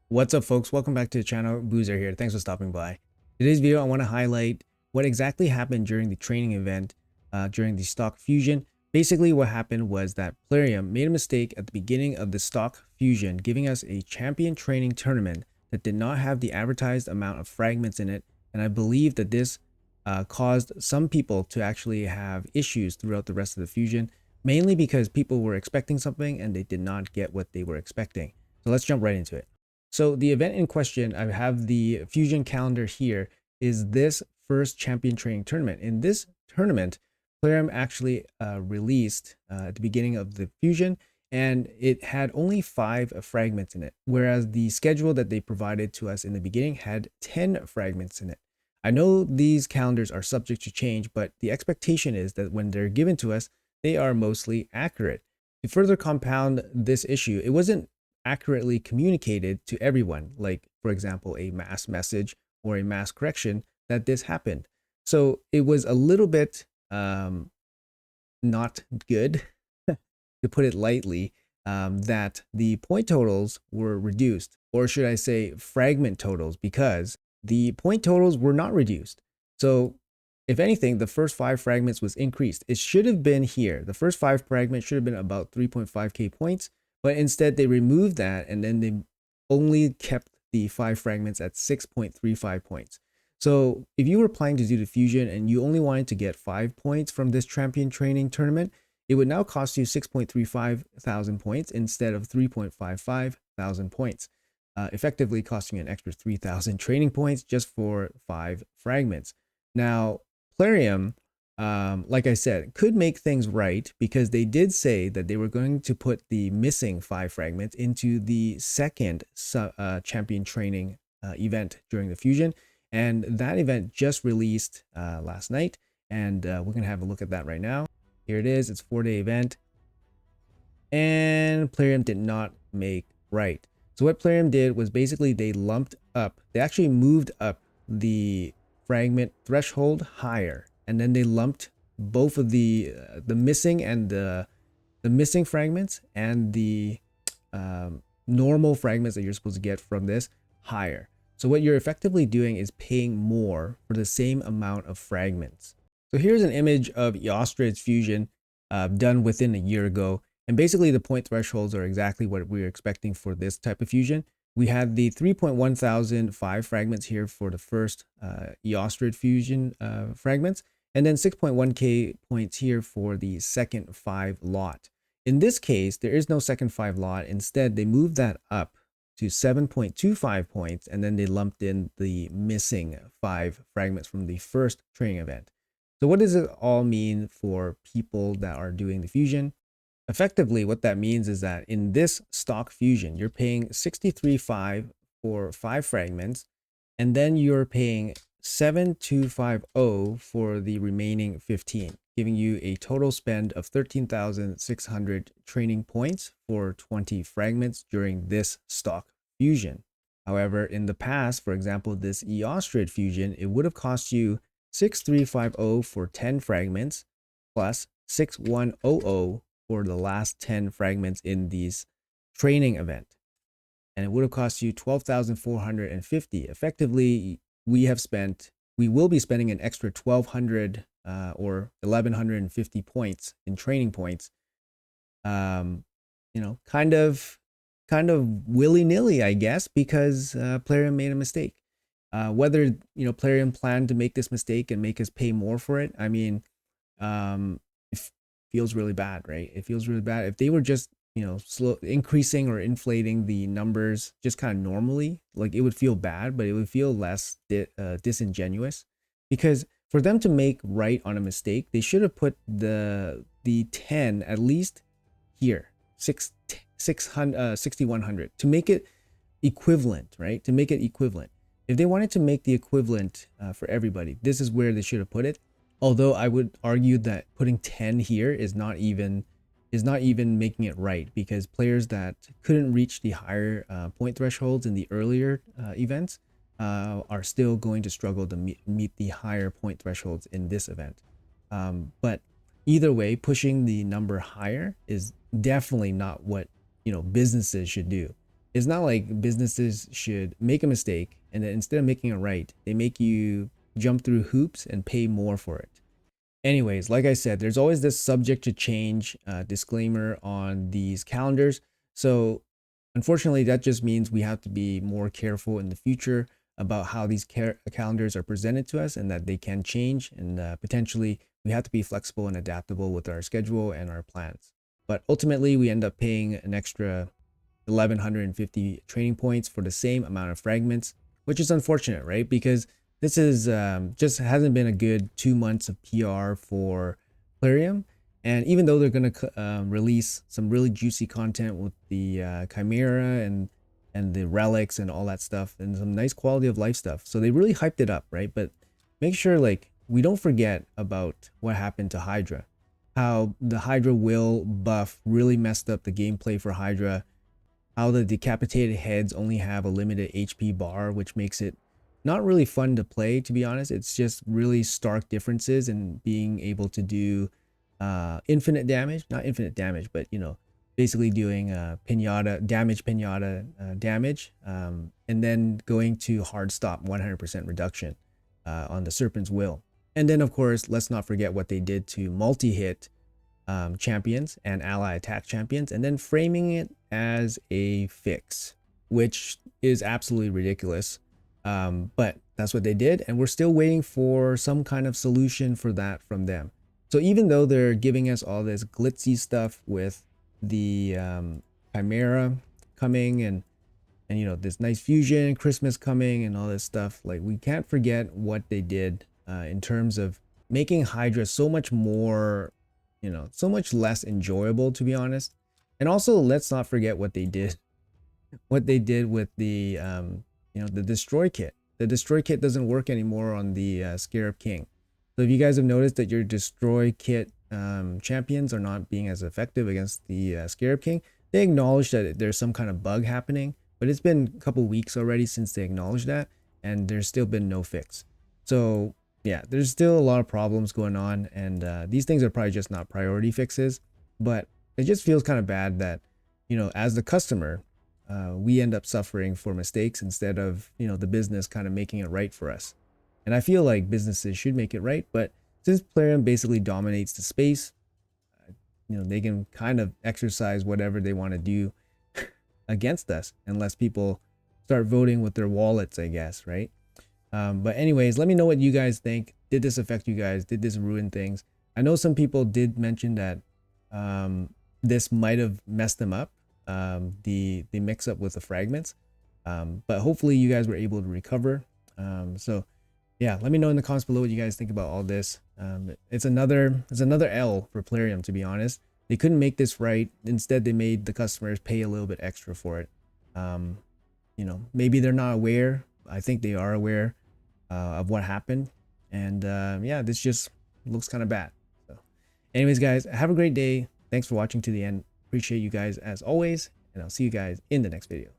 What's up, folks? Welcome back to the channel. Boozer here. Thanks for stopping by. Today's video, I want to highlight what exactly happened during the training event during the stock fusion. Basically, what happened was that Plarium made a mistake at the beginning of the stock fusion, giving us a champion training tournament that did not have the advertised amount of fragments in it. And I believe that this caused some people to actually have issues throughout the rest of the fusion, mainly because people were expecting something and they did not get what they were expecting. So let's jump right into it. So the event in question, I have the Fusion calendar here, is this first champion training tournament. In this tournament, Plarium actually released at the beginning of the Fusion, and it had only 5 fragments in it, whereas the schedule that they provided to us in the beginning had 10 fragments in it. I know these calendars are subject to change, but the expectation is that when they're given to us, they are mostly accurate. To further compound this issue, it wasn't accurately communicated to everyone, like, for example, a mass message or a mass correction that this happened. So it was a little bit not good, to put it lightly, that the point totals were reduced, or should I say fragment totals, because the point totals were not reduced. So if anything, the first 5 fragments was increased. It should have been here. The first 5 fragments should have been about 3.5k points, but instead they removed that and then they only kept the 5 fragments at 6.35 points. So if you were planning to do the fusion and you only wanted to get 5 points from this champion training tournament, it would now cost you 6.35 thousand points instead of 3.55 thousand points, effectively costing you an extra 3,000 training points just for 5 fragments. Now, Plarium, like I said, could make things right because they did say that they were going to put the missing 5 fragments into the second champion training event during the fusion. And that event just released last night. And we're going to have a look at that right now. Here it is. It's a 4-day event. And Plarium did not make right. So what Plarium did was basically they actually moved up the fragment threshold higher, and then they lumped both of the missing and the missing fragments and the normal fragments that you're supposed to get from this higher. So what you're effectively doing is paying more for the same amount of fragments. So here's an image of Eostrid's fusion done within a year ago. And basically the point thresholds are exactly what we were expecting for this type of fusion. We had the 3.1 thousand 5 fragments here for the first Eostrid fusion fragments, and then 6.1k points here for the second 5 lot. In this case, there is no second 5 lot. Instead, they moved that up to 7.25 points, and then they lumped in the missing 5 fragments from the first training event. So what does it all mean for people that are doing the fusion? Effectively, what that means is that in this stock fusion, you're paying 63.5 for 5 fragments, and then you're paying 7,250 for the remaining 15, giving you a total spend of 13,600 training points for 20 fragments during this stock fusion. However, in the past, for example, this Eostrid fusion, it would have cost you 6,350 for 10 fragments plus 6,100 for the last 10 fragments in this training event. And it would have cost you 12,450. Effectively, we will be spending an extra 1,200 or 1,150 points in training points. Kind of willy-nilly, I guess, because Plarium made a mistake. Whether Plarium planned to make this mistake and make us pay more for it, I mean, it feels really bad, right? It feels really bad. If they were just slow increasing or inflating the numbers just kind of normally, like, it would feel bad, but it would feel less disingenuous, because for them to make right on a mistake, they should have put the 10 at least here, 6,100, to make it equivalent, right? To make it equivalent. If they wanted to make the equivalent for everybody, this is where they should have put it. Although I would argue that putting 10 here is not even making it right, because players that couldn't reach the higher point thresholds in the earlier events are still going to struggle to meet the higher point thresholds in this event. But either way, pushing the number higher is definitely not what businesses should do. it's not like businesses should make a mistake and then instead of making it right, they make you jump through hoops and pay more for it. Anyways, like I said, there's always this subject to change disclaimer on these calendars. So unfortunately, that just means we have to be more careful in the future about how these calendars are presented to us and that they can change, and potentially we have to be flexible and adaptable with our schedule and our plans. But ultimately, we end up paying an extra 1150 training points for the same amount of fragments, which is unfortunate, right? Because this is just hasn't been a good 2 months of PR for Plarium. And even though they're going to release some really juicy content with the Chimera and the relics and all that stuff and some nice quality of life stuff, so they really hyped it up, right? But make sure like we don't forget about what happened to Hydra, how the Hydra will buff really messed up the gameplay for Hydra, how the decapitated heads only have a limited HP bar, which makes it not really fun to play, to be honest. It's just really stark differences in being able to do infinite damage, not infinite damage, but basically doing pinata damage, and then going to hard stop 100% reduction on the Serpent's Will. And then of course, let's not forget what they did to multi-hit champions and ally attack champions, and then framing it as a fix, which is absolutely ridiculous. But that's what they did, and we're still waiting for some kind of solution for that from them. So even though they're giving us all this glitzy stuff with the Chimera coming and this nice fusion, Christmas coming and all this stuff, like we can't forget what they did in terms of making Hydra so much more, so much less enjoyable, to be honest. And also, let's not forget what they did with the the destroy kit. The destroy kit doesn't work anymore on the Scarab King. So if you guys have noticed that your destroy kit champions are not being as effective against the Scarab King, they acknowledge that there's some kind of bug happening, but it's been a couple weeks already since they acknowledged that, and there's still been no fix. So yeah, there's still a lot of problems going on, and these things are probably just not priority fixes. But it just feels kind of bad that as the customer, we end up suffering for mistakes instead of the business kind of making it right for us. And I feel like businesses should make it right, but since Plarium basically dominates the space, they can kind of exercise whatever they want to do against us unless people start voting with their wallets, I guess, right? But anyways, let me know what you guys think. Did this affect you guys? Did this ruin things? I know some people did mention that this might have messed them up, the mix up with the fragments, but hopefully you guys were able to recover. So yeah, let me know in the comments below what you guys think about all this. It's another L for Plarium, to be honest. They couldn't make this right. Instead, they made the customers pay a little bit extra for it. Maybe they're not aware. I think they are aware of what happened, and yeah, this just looks kind of bad. So anyways, guys, have a great day. Thanks for watching to the end. Appreciate you guys as always, and I'll see you guys in the next video.